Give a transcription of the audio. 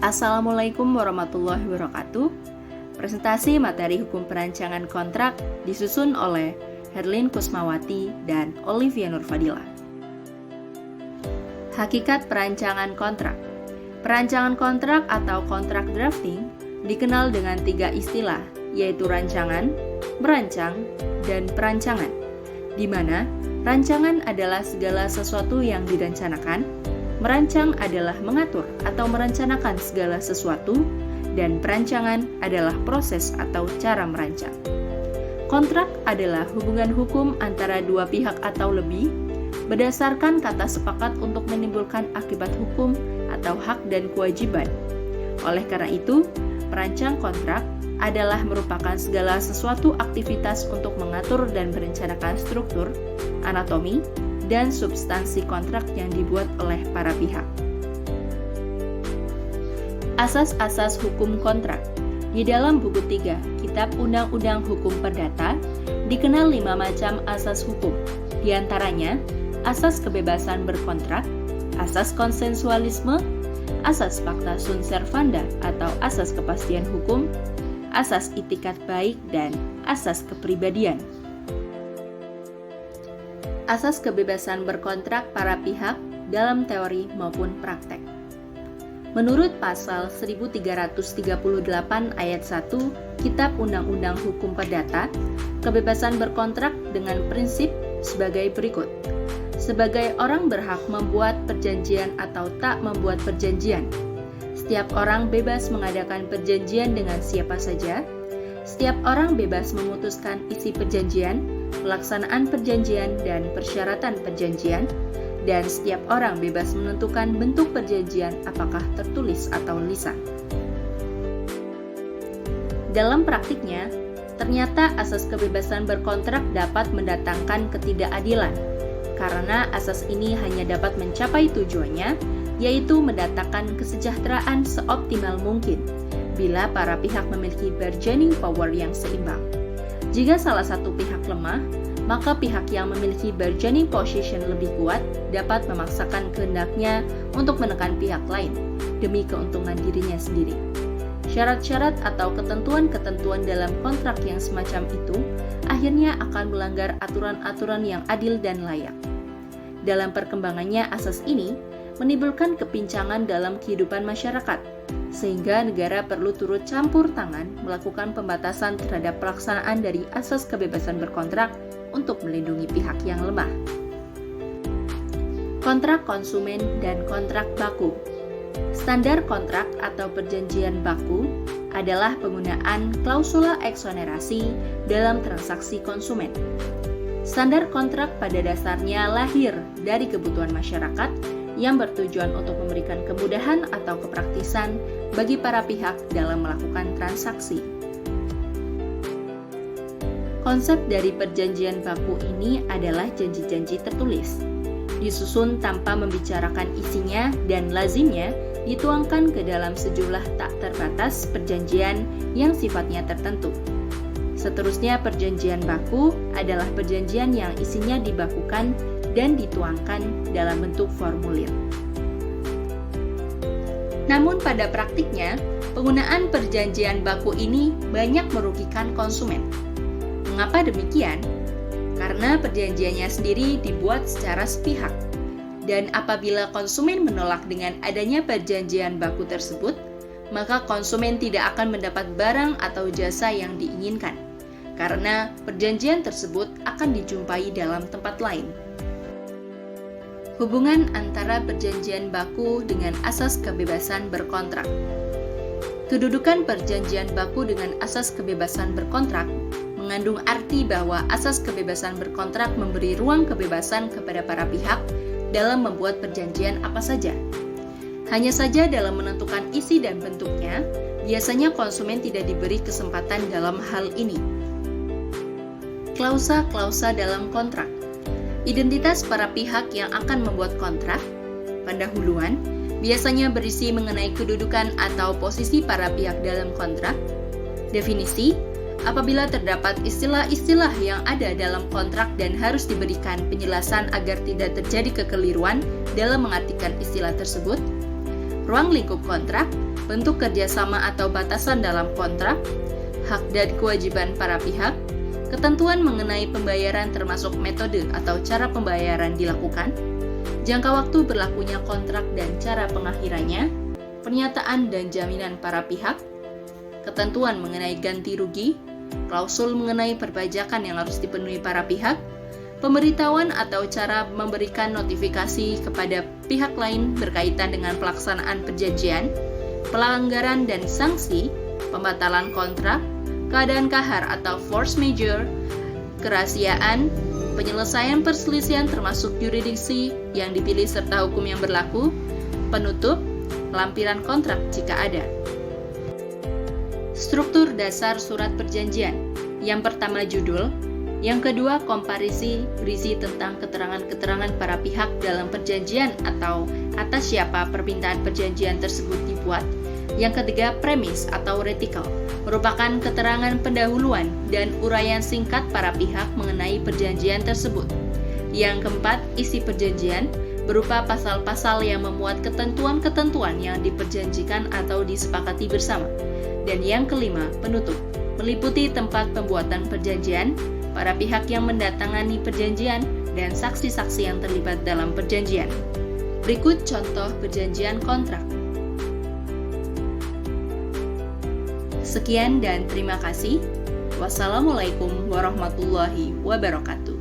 Assalamualaikum warahmatullahi wabarakatuh. Presentasi materi hukum perancangan kontrak disusun oleh Herlin Kusmawati dan Olivia Nurfadila. Hakikat perancangan kontrak. Perancangan kontrak atau kontrak drafting dikenal dengan 3 istilah, yaitu rancangan, merancang, dan perancangan, di mana rancangan adalah segala sesuatu yang direncanakan, merancang adalah mengatur atau merencanakan segala sesuatu, dan perancangan adalah proses atau cara merancang. Kontrak adalah hubungan hukum antara dua pihak atau lebih, berdasarkan kata sepakat untuk menimbulkan akibat hukum atau hak dan kewajiban. Oleh karena itu, perancang kontrak adalah merupakan segala sesuatu aktivitas untuk mengatur dan merencanakan struktur, anatomi, dan substansi kontrak yang dibuat oleh para pihak. Asas-asas hukum kontrak. Di dalam buku 3, Kitab Undang-Undang Hukum Perdata, dikenal 5 macam asas hukum. Di antaranya, asas kebebasan berkontrak, asas konsensualisme, asas pacta sunt servanda atau asas kepastian hukum, asas itikat baik, dan asas kepribadian. Asas kebebasan berkontrak para pihak dalam teori maupun praktek. Menurut pasal 1338 ayat 1 Kitab Undang-Undang Hukum Perdata, kebebasan berkontrak dengan prinsip sebagai berikut. Sebagai orang berhak membuat perjanjian atau tak membuat perjanjian. Setiap orang bebas mengadakan perjanjian dengan siapa saja. Setiap orang bebas memutuskan isi perjanjian, pelaksanaan perjanjian, dan persyaratan perjanjian, dan setiap orang bebas menentukan bentuk perjanjian apakah tertulis atau lisan. Dalam praktiknya, ternyata asas kebebasan berkontrak dapat mendatangkan ketidakadilan, karena asas ini hanya dapat mencapai tujuannya, yaitu mendatangkan kesejahteraan seoptimal mungkin, bila para pihak memiliki bargaining power yang seimbang. Jika salah satu pihak lemah, maka pihak yang memiliki bargaining position lebih kuat dapat memaksakan kehendaknya untuk menekan pihak lain demi keuntungan dirinya sendiri. Syarat-syarat atau ketentuan-ketentuan dalam kontrak yang semacam itu akhirnya akan melanggar aturan-aturan yang adil dan layak. Dalam perkembangannya, asas ini menimbulkan kepincangan dalam kehidupan masyarakat, sehingga negara perlu turut campur tangan melakukan pembatasan terhadap pelaksanaan dari asas kebebasan berkontrak untuk melindungi pihak yang lemah. Kontrak konsumen dan kontrak baku. Standar kontrak atau perjanjian baku adalah penggunaan klausula eksonerasi dalam transaksi konsumen. Standar kontrak pada dasarnya lahir dari kebutuhan masyarakat yang bertujuan untuk memberikan kemudahan atau kepraktisan bagi para pihak dalam melakukan transaksi. Konsep dari perjanjian baku ini adalah janji-janji tertulis, disusun tanpa membicarakan isinya dan lazimnya dituangkan ke dalam sejumlah tak terbatas perjanjian yang sifatnya tertentu. Seterusnya, perjanjian baku adalah perjanjian yang isinya dibakukan dan dituangkan dalam bentuk formulir. Namun pada praktiknya, penggunaan perjanjian baku ini banyak merugikan konsumen. Mengapa demikian? Karena perjanjiannya sendiri dibuat secara sepihak. Dan apabila konsumen menolak dengan adanya perjanjian baku tersebut, maka konsumen tidak akan mendapat barang atau jasa yang diinginkan, karena perjanjian tersebut akan dijumpai dalam tempat lain. Hubungan antara perjanjian baku dengan asas kebebasan berkontrak. Kedudukan perjanjian baku dengan asas kebebasan berkontrak mengandung arti bahwa asas kebebasan berkontrak memberi ruang kebebasan kepada para pihak dalam membuat perjanjian apa saja. Hanya saja dalam menentukan isi dan bentuknya, biasanya konsumen tidak diberi kesempatan dalam hal ini. Klausa-klausa dalam kontrak. Identitas para pihak yang akan membuat kontrak, pendahuluan, biasanya berisi mengenai kedudukan atau posisi para pihak dalam kontrak. Definisi, apabila terdapat istilah-istilah yang ada dalam kontrak dan harus diberikan penjelasan agar tidak terjadi kekeliruan dalam mengartikan istilah tersebut. ruang lingkup kontrak, bentuk kerjasama atau batasan dalam kontrak, hak dan kewajiban para pihak, ketentuan mengenai pembayaran termasuk metode atau cara pembayaran dilakukan, jangka waktu berlakunya kontrak dan cara pengakhirannya, pernyataan dan jaminan para pihak, ketentuan mengenai ganti rugi, klausul mengenai perpajakan yang harus dipenuhi para pihak, pemberitahuan atau cara memberikan notifikasi kepada pihak lain berkaitan dengan pelaksanaan perjanjian, pelanggaran dan sanksi, pembatalan kontrak, keadaan kahar atau force majeure, kerahasiaan, penyelesaian perselisihan termasuk yurisdiksi yang dipilih serta hukum yang berlaku, penutup, lampiran kontrak jika ada. Struktur dasar surat perjanjian. Yang pertama judul, yang kedua komparisi berisi tentang keterangan-keterangan para pihak dalam perjanjian atau atas siapa permintaan perjanjian tersebut dibuat. Yang ketiga premis atau retikel, merupakan keterangan pendahuluan dan uraian singkat para pihak mengenai perjanjian tersebut. Yang keempat, isi perjanjian berupa pasal-pasal yang memuat ketentuan-ketentuan yang diperjanjikan atau disepakati bersama. Dan yang kelima, penutup, meliputi tempat pembuatan perjanjian, para pihak yang mendatangani perjanjian, dan saksi-saksi yang terlibat dalam perjanjian. Berikut contoh perjanjian kontrak. Sekian dan terima kasih. Wassalamualaikum warahmatullahi wabarakatuh.